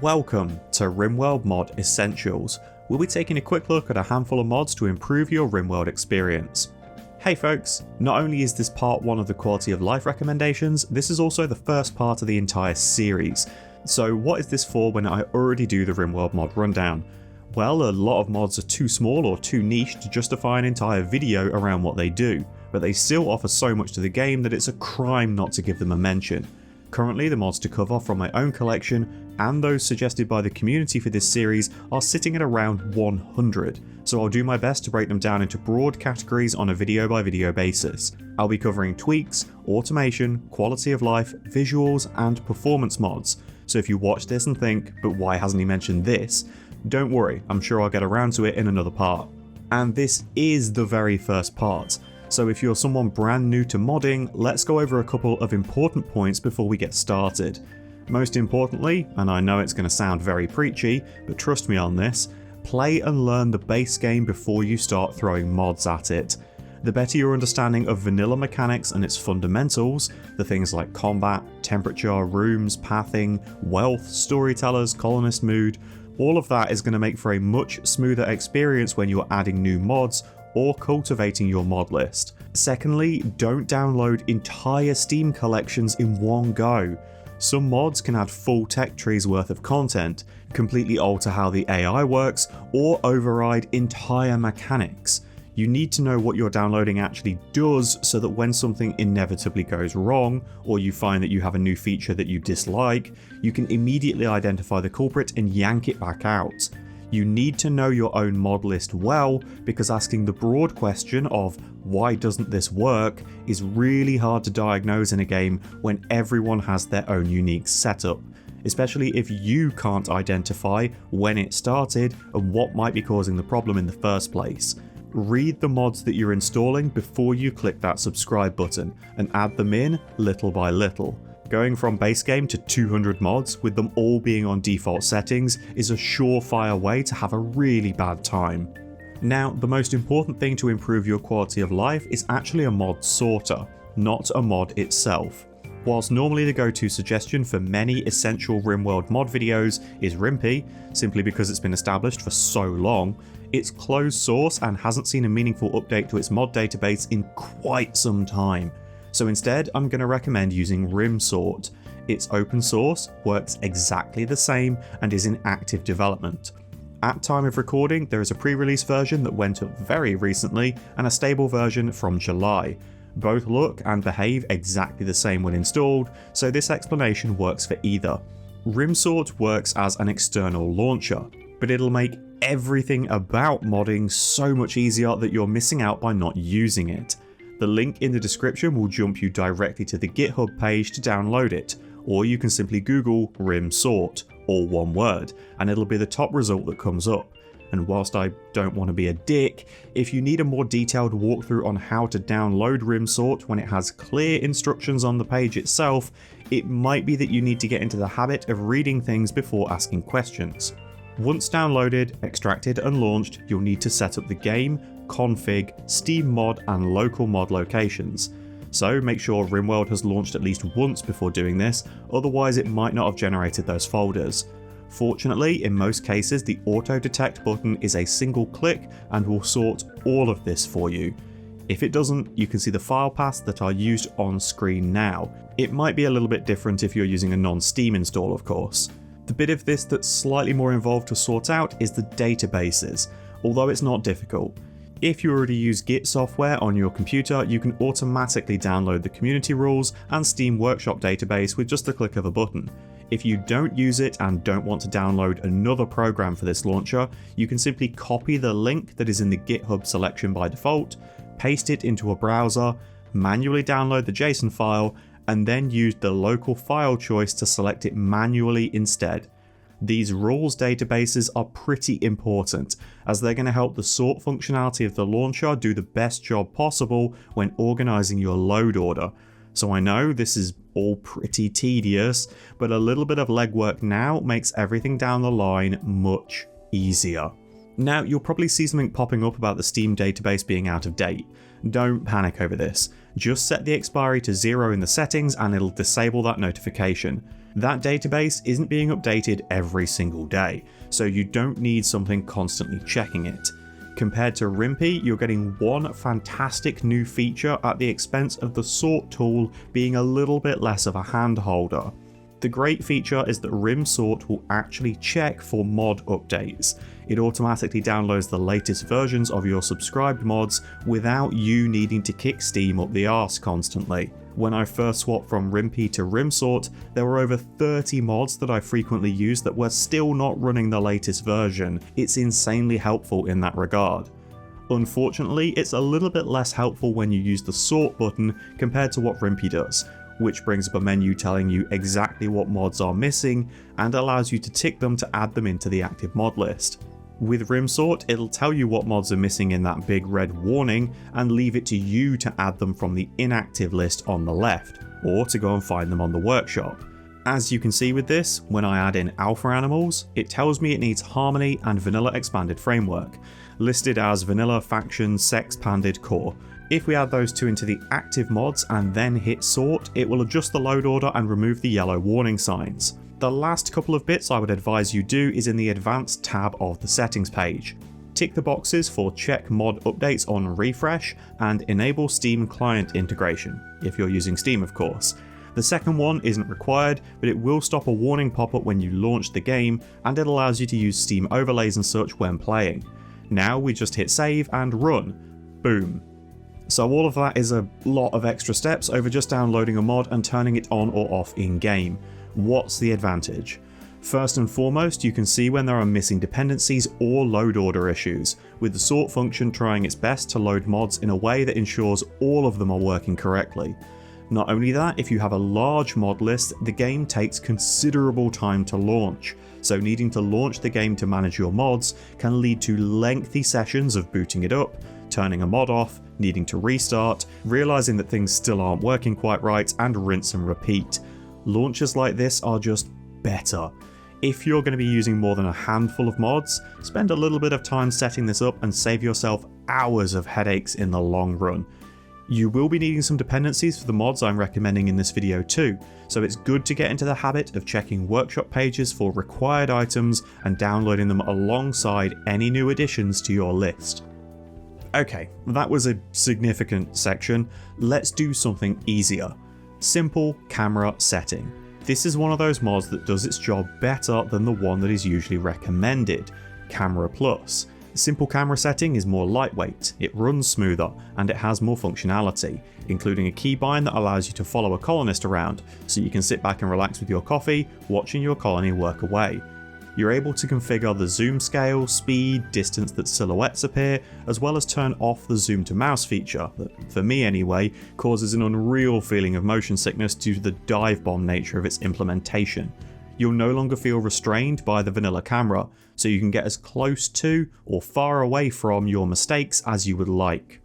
Welcome to Rimworld Mod Essentials. We'll be taking a quick look at a handful of mods to improve your Rimworld experience. Hey folks, not only is this part one of the quality of life recommendations, this is also the first part of the entire series. So what is this for when I already do the Rimworld mod rundown? Well, a lot of mods are too small or too niche to justify an entire video around what they do, but they still offer so much to the game that it's a crime not to give them a mention. Currently, the mods to cover from my own collection and those suggested by the community for this series are sitting at around 100, so I'll do my best to break them down into broad categories on a video by video basis. I'll be covering tweaks, automation, quality of life, visuals and performance mods, so if you watch this and think, but why hasn't he mentioned this? Don't worry, I'm sure I'll get around to it in another part. And this is the very first part. So if you're someone brand new to modding, let's go over a couple of important points before we get started. Most importantly, and I know it's going to sound very preachy, but trust me on this, play and learn the base game before you start throwing mods at it. The better your understanding of vanilla mechanics and its fundamentals, the things like combat, temperature, rooms, pathing, wealth, storytellers, colonist mood, all of that is going to make for a much smoother experience when you're adding new mods or cultivating your mod list. Secondly, don't download entire Steam collections in one go. Some mods can add full tech trees worth of content, completely alter how the AI works, or override entire mechanics. You need to know what you're downloading actually does so that when something inevitably goes wrong, or you find that you have a new feature that you dislike, you can immediately identify the culprit and yank it back out. You need to know your own mod list well, because asking the broad question of why doesn't this work is really hard to diagnose in a game when everyone has their own unique setup, especially if you can't identify when it started and what might be causing the problem in the first place. Read the mods that you're installing before you click that subscribe button and add them in little by little. Going from base game to 200 mods with them all being on default settings is a surefire way to have a really bad time. Now, the most important thing to improve your quality of life is actually a mod sorter, not a mod itself. Whilst normally the go-to suggestion for many essential Rimworld mod videos is Rimp, simply because it's been established for so long, it's closed source and hasn't seen a meaningful update to its mod database in quite some time. So instead, I'm going to recommend using RimSort. It's open source, works exactly the same, and is in active development. At time of recording, there is a pre-release version that went up very recently and a stable version from July. Both look and behave exactly the same when installed, so this explanation works for either. RimSort works as an external launcher, but it'll make everything about modding so much easier that you're missing out by not using it. The link in the description will jump you directly to the GitHub page to download it, or you can simply Google RimSort, all one word, and it'll be the top result that comes up. And whilst I don't want to be a dick, if you need a more detailed walkthrough on how to download RimSort when it has clear instructions on the page itself, it might be that you need to get into the habit of reading things before asking questions. Once downloaded, extracted and launched, you'll need to set up the game, config, Steam mod and local mod locations. So make sure Rimworld has launched at least once before doing this, otherwise it might not have generated those folders. Fortunately, in most cases the auto detect button is a single click and will sort all of this for you. If it doesn't, you can see the file paths that are used on screen now. It might be a little bit different if you're using a non-Steam install, of course. The bit of this that's slightly more involved to sort out is the databases, although it's not difficult. If you already use Git software on your computer, you can automatically download the community rules and Steam Workshop database with just the click of a button. If you don't use it and don't want to download another program for this launcher, you can simply copy the link that is in the GitHub selection by default, paste it into a browser, manually download the JSON file, and then use the local file choice to select it manually instead. These rules databases are pretty important, as they're going to help the sort functionality of the launcher do the best job possible when organizing your load order. So I know this is all pretty tedious, but a little bit of legwork now makes everything down the line much easier. Now, you'll probably see something popping up about the Steam database being out of date. Don't panic over this. Just set the expiry to 0 in the settings and it'll disable that notification. That database isn't being updated every single day, so you don't need something constantly checking it. Compared to Rimpy, you're getting one fantastic new feature at the expense of the sort tool being a little bit less of a hand holder. The great feature is that RimSort will actually check for mod updates. It automatically downloads the latest versions of your subscribed mods without you needing to kick Steam up the arse constantly. When I first swapped from Rimpy to RimSort, there were over 30 mods that I frequently used that were still not running the latest version. It's insanely helpful in that regard. Unfortunately, it's a little bit less helpful when you use the sort button compared to what Rimpy does, which brings up a menu telling you exactly what mods are missing and allows you to tick them to add them into the active mod list. With RimSort, it'll tell you what mods are missing in that big red warning and leave it to you to add them from the inactive list on the left, or to go and find them on the workshop. As you can see with this, when I add in alpha animals, it tells me it needs Harmony and Vanilla Expanded Framework, listed as Vanilla Faction Sex Panded Core. If we add those two into the active mods and then hit sort, it will adjust the load order and remove the yellow warning signs. The last couple of bits I would advise you do is in the advanced tab of the settings page. Tick the boxes for check mod updates on refresh and enable Steam client integration, if you're using Steam of course. The second one isn't required, but it will stop a warning pop-up when you launch the game, and it allows you to use Steam overlays and such when playing. Now we just hit save and run. Boom. So all of that is a lot of extra steps over just downloading a mod and turning it on or off in game. What's the advantage? First and foremost, you can see when there are missing dependencies or load order issues, with the sort function trying its best to load mods in a way that ensures all of them are working correctly. Not only that, if you have a large mod list, the game takes considerable time to launch, so needing to launch the game to manage your mods can lead to lengthy sessions of booting it up, turning a mod off, needing to restart, realizing that things still aren't working quite right, and rinse and repeat. Launchers like this are just better. If you're going to be using more than a handful of mods, spend a little bit of time setting this up and save yourself hours of headaches in the long run. You will be needing some dependencies for the mods I'm recommending in this video too, so it's good to get into the habit of checking workshop pages for required items and downloading them alongside any new additions to your list. Okay, that was a significant section. Let's do something easier. SimpleCameraSetting. This is one of those mods that does its job better than the one that is usually recommended, Camera Plus. SimpleCameraSetting is more lightweight, it runs smoother, and it has more functionality, including a keybind that allows you to follow a colonist around, so you can sit back and relax with your coffee, watching your colony work away. You're able to configure the zoom scale, speed, distance that silhouettes appear, as well as turn off the zoom to mouse feature that, for me anyway, causes an unreal feeling of motion sickness due to the dive bomb nature of its implementation. You'll no longer feel restrained by the vanilla camera, so you can get as close to or far away from your mistakes as you would like.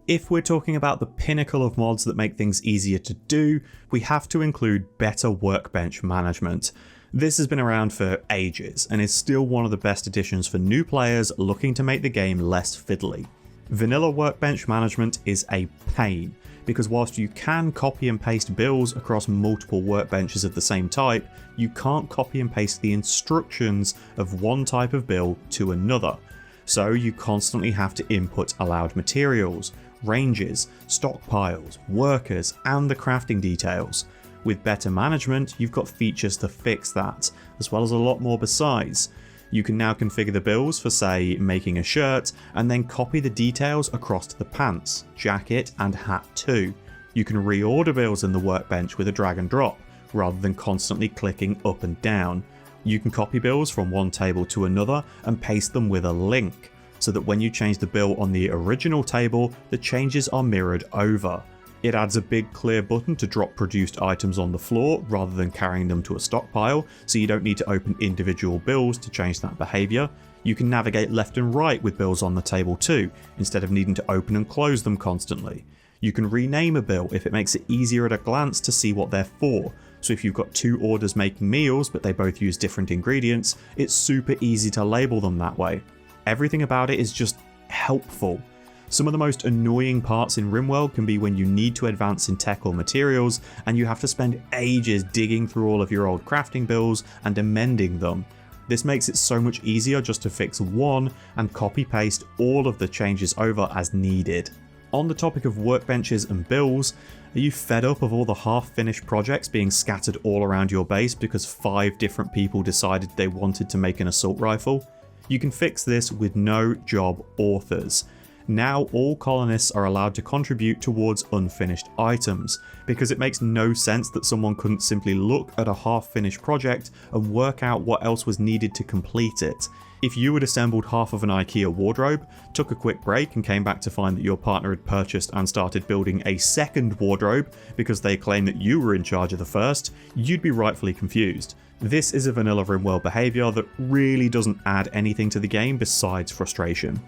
If we're talking about the pinnacle of mods that make things easier to do, we have to include better workbench management. This has been around for ages and is still one of the best additions for new players looking to make the game less fiddly. Vanilla workbench management is a pain, because whilst you can copy and paste builds across multiple workbenches of the same type, you can't copy and paste the instructions of one type of build to another. So you constantly have to input allowed materials, ranges, stockpiles, workers, and the crafting details. With better management, you've got features to fix that, as well as a lot more besides. You can now configure the builds for, say, making a shirt, and then copy the details across to the pants, jacket, and hat too. You can reorder builds in the workbench with a drag and drop, rather than constantly clicking up and down. You can copy builds from one table to another and paste them with a link, so that when you change the build on the original table, the changes are mirrored over. It adds a big clear button to drop produced items on the floor rather than carrying them to a stockpile, so you don't need to open individual builds to change that behaviour. You can navigate left and right with builds on the table too, instead of needing to open and close them constantly. You can rename a build if it makes it easier at a glance to see what they're for, so if you've got two orders making meals but they both use different ingredients, it's super easy to label them that way. Everything about it is just helpful. Some of the most annoying parts in Rimworld can be when you need to advance in tech or materials and you have to spend ages digging through all of your old crafting bills and amending them. This makes it so much easier just to fix one and copy paste all of the changes over as needed. On the topic of workbenches and bills, are you fed up of all the half-finished projects being scattered all around your base because 5 different people decided they wanted to make an assault rifle? You can fix this with no job authors. Now all colonists are allowed to contribute towards unfinished items, because it makes no sense that someone couldn't simply look at a half-finished project and work out what else was needed to complete it. If you had assembled half of an IKEA wardrobe, took a quick break and came back to find that your partner had purchased and started building a second wardrobe because they claimed that you were in charge of the first, you'd be rightfully confused. This is a vanilla Rimworld behaviour that really doesn't add anything to the game besides frustration.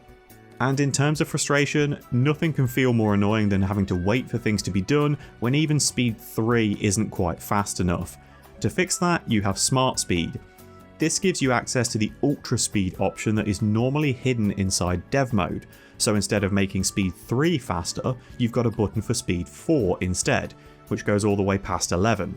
And in terms of frustration, nothing can feel more annoying than having to wait for things to be done when even speed 3 isn't quite fast enough. To fix that, you have Smart Speed. This gives you access to the Ultra Speed option that is normally hidden inside Dev mode, so instead of making speed 3 faster, you've got a button for speed 4 instead, which goes all the way past 11.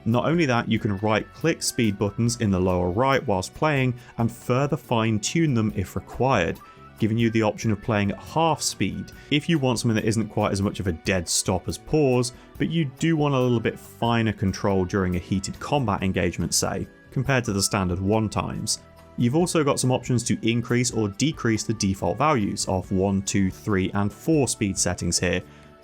Not only that, you can right-click speed buttons in the lower right whilst playing and further fine-tune them if required, giving you the option of playing at half speed if you want something that isn't quite as much of a dead stop as pause, but you do want a little bit finer control during a heated combat engagement, say, compared to the standard 1 times. You've also got some options to increase or decrease the default values of 1, 2, 3 and 4 speed settings here.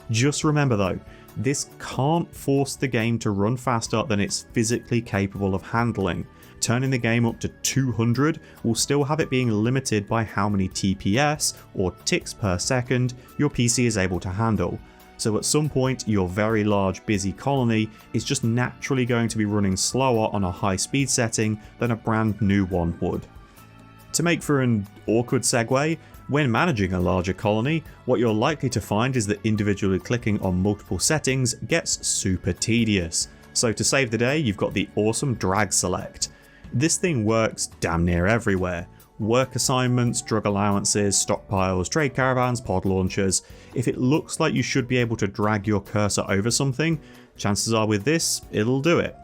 Just remember though, this can't force the game to run faster than it's physically capable of handling. Turning the game up to 200 will still have it being limited by how many TPS, or ticks per second, your PC is able to handle. So at some point, your very large busy colony is just naturally going to be running slower on a high speed setting than a brand new one would. To make for an awkward segue, when managing a larger colony, what you're likely to find is that individually clicking on multiple settings gets super tedious. So to save the day, you've got the awesome DragSelect. This thing works damn near everywhere. Work assignments, drug allowances, stockpiles, trade caravans, pod launchers. If it looks like you should be able to drag your cursor over something, chances are with this, it'll do it.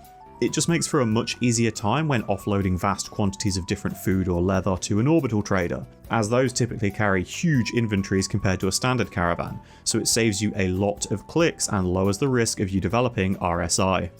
It just makes for a much easier time when offloading vast quantities of different food or leather to an orbital trader, as those typically carry huge inventories compared to a standard caravan, so it saves you a lot of clicks and lowers the risk of you developing RSI.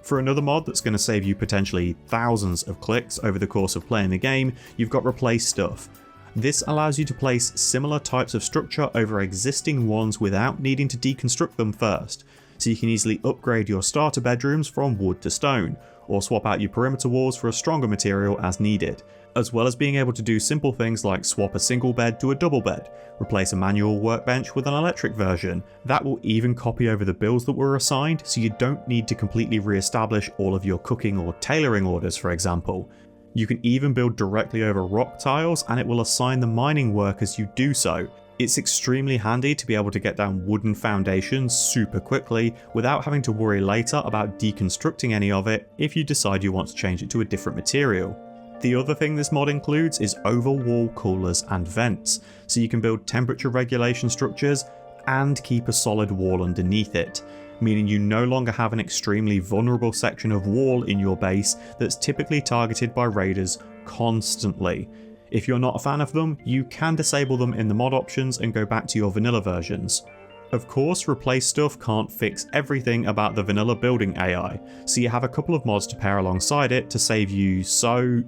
For another mod that's going to save you potentially thousands of clicks over the course of playing the game, you've got Replace Stuff. This allows you to place similar types of structure over existing ones without needing to deconstruct them first, so you can easily upgrade your starter bedrooms from wood to stone, or swap out your perimeter walls for a stronger material as needed, as well as being able to do simple things like swap a single bed to a double bed, replace a manual workbench with an electric version. That will even copy over the builds that were assigned, so you don't need to completely re-establish all of your cooking or tailoring orders, for example. You can even build directly over rock tiles and it will assign the mining work as you do so. It's extremely handy to be able to get down wooden foundations super quickly without having to worry later about deconstructing any of it if you decide you want to change it to a different material. The other thing this mod includes is over-wall coolers and vents, so you can build temperature regulation structures and keep a solid wall underneath it, meaning you no longer have an extremely vulnerable section of wall in your base that's typically targeted by raiders constantly. If you're not a fan of them, you can disable them in the mod options and go back to your vanilla versions. Of course, Replace Stuff can't fix everything about the vanilla building AI, so you have a couple of mods to pair alongside it to save you so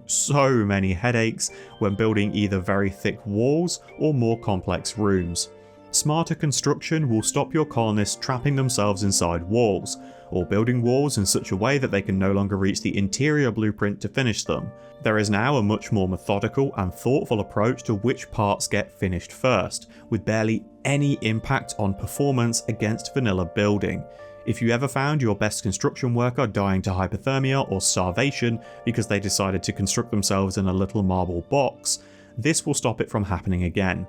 many headaches when building either very thick walls or more complex rooms. Smarter construction will stop your colonists trapping themselves inside walls, or building walls in such a way that they can no longer reach the interior blueprint to finish them. There is now a much more methodical and thoughtful approach to which parts get finished first, with barely any impact on performance against vanilla building. If you ever found your best construction worker dying to hypothermia or starvation because they decided to construct themselves in a little marble box, this will stop it from happening again.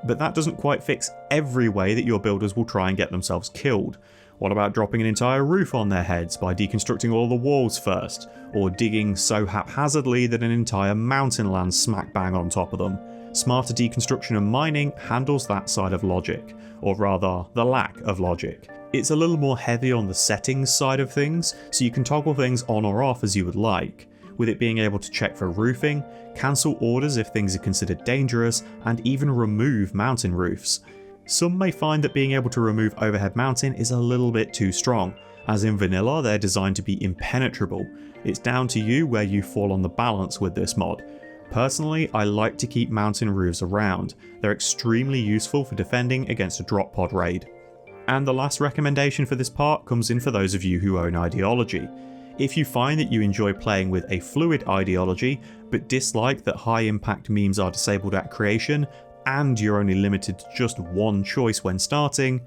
But that doesn't quite fix every way that your builders will try and get themselves killed. What about dropping an entire roof on their heads by deconstructing all the walls first, or digging so haphazardly that an entire mountain lands smack bang on top of them? Smarter Deconstruction and Mining handles that side of logic, or rather, the lack of logic. It's a little more heavy on the settings side of things, so you can toggle things on or off as you would like, with it being able to check for roofing, cancel orders if things are considered dangerous, and even remove mountain roofs. Some may find that being able to remove overhead mounting is a little bit too strong, as in vanilla they're designed to be impenetrable. It's down to you where you fall on the balance with this mod. Personally, I like to keep mountain roofs around. They're extremely useful for defending against a drop pod raid. And the last recommendation for this part comes in for those of you who own Ideology. If you find that you enjoy playing with a fluid ideology, but dislike that high impact memes are disabled at creation, and you're only limited to just one choice when starting,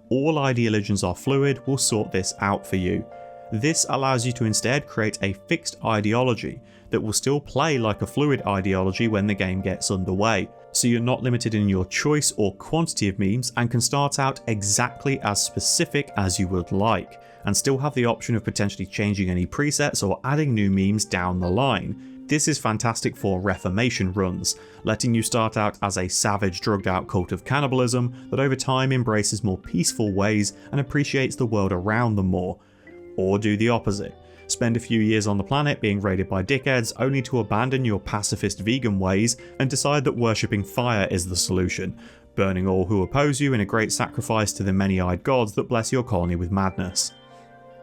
all Ideoligions Are Fluid will sort this out for you. This allows you to instead create a fixed ideology that will still play like a fluid ideology when the game gets underway, so you're not limited in your choice or quantity of memes and can start out exactly as specific as you would like, and still have the option of potentially changing any presets or adding new memes down the line. This is fantastic for Reformation runs, letting you start out as a savage drugged out cult of cannibalism that over time embraces more peaceful ways and appreciates the world around them more. Or do the opposite. Spend a few years on the planet being raided by dickheads only to abandon your pacifist vegan ways and decide that worshipping fire is the solution, burning all who oppose you in a great sacrifice to the many-eyed gods that bless your colony with madness.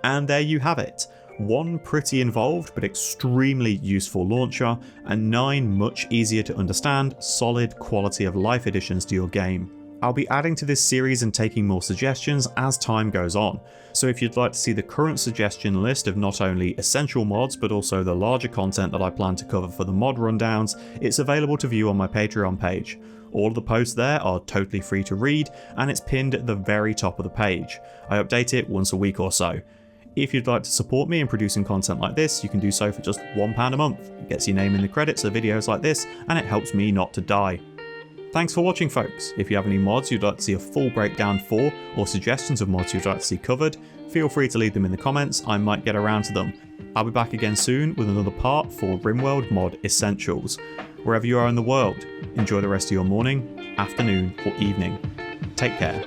And there you have it. One pretty involved but extremely useful launcher, and 9 much easier to understand, solid quality of life additions to your game. I'll be adding to this series and taking more suggestions as time goes on, so if you'd like to see the current suggestion list of not only essential mods but also the larger content that I plan to cover for the mod rundowns, it's available to view on my Patreon page. All of the posts there are totally free to read, and it's pinned at the very top of the page. I update it once a week or so. If you'd like to support me in producing content like this, you can do so for just £1 a month. It gets your name in the credits of videos like this, and it helps me not to die. Thanks for watching, folks. If you have any mods you'd like to see a full breakdown for, or suggestions of mods you'd like to see covered, feel free to leave them in the comments, I might get around to them. I'll be back again soon with another part for Rimworld Mod Essentials. Wherever you are in the world, enjoy the rest of your morning, afternoon or evening. Take care.